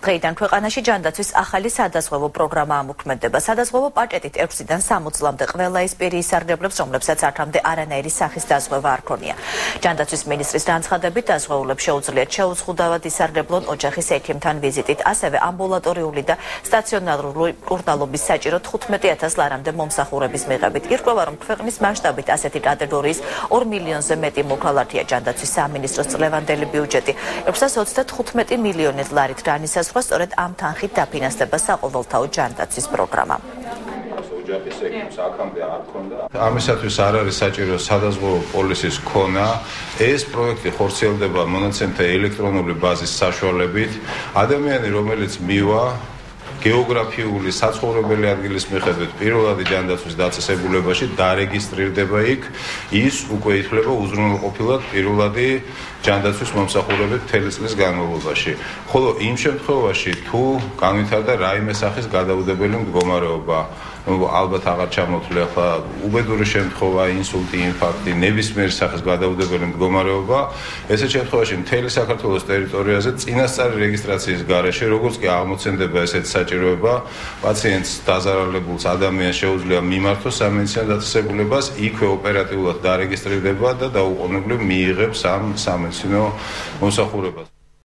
დღეიდან ქვეყანაში ჯანდაცვის ახალი სადაზღვევო პროგრამა ამოქმედება. სადაზღვევო პაკეტით 6-დან 60-მდე ყველა ის პირი ისარგებლებს, რომლებსაც არქამდე არანაირი სახის დაზღვევა არ ქონია. ჯანდაცვის მინისტრის განცხადებით, დაზღვეულებს შეუძლიათ შეუზღუდავად ისარგებლონ ოჯახის ექიმთან ვიზიტით, ასევე ამბულატორიული და სტაციონარული მკურნალობის საჭირო 15,000 ლარამდე მომსახურების მიღებით. ირკვევა, რომ ქვეყნის მასშტაბით ასეთი კატეგორიის 2 მილიონზე მეტი მოქალაქეა. ჯანდაცვის სამინისტროს წლევანდელი ბიუჯეტი 635 მილიონი ლარით განისაზღვრა, სწორედ ამ თანხით დაფინანსდება საყოველთაო ჯანდაცვის პროგრამა. ამისათვის არ არის საჭირო სადაზღვევო პოლისის ქონა. ეს პროექტი ხორციელდება მონაცემთა ელექტრონული ბაზის საშუალებით. ადამიანი, რომელიც მივა გეოგრაფიული საცხოვრებელი ადგილის მიხედვით პირველადი ჯანდაცვის დაწესებულებაში დარეგისტრირდება იქ, ის უკვე ითვლება უზრუნველყოფილად პირველადი ჯანდაცვის მომსახურებით მთელი წლის განმავლობაში. ხოლო იმ შემთხვევაში, თუ განვითარდა რაიმე სახის გადაუდებელი მდგომარეობა, ალბათ აღარ ჩამოთვლი ახლა უბედური შემთხვევა, ინსულტი, ინფარქტი, ნებისმიერი სახის გადაუდებელი მდგომარეობა, ესეთ შემთხვევაში მთელი საქართველოს ტერიტორიაზე წინასწარი რეგისტრაციის გარეშე, როგორც კი აღმოცენდება ესეთი საჭიროება, პაციენტს დაზარალებულს ადამიანს შეუძლია მიმართოს სამედიცინო დაწესებულებას, იქვე ოპერატიულად დარეგისტრირდება და დაუყოვნებლივ მიიღებს ამ სამედიცინო მომსახურებას.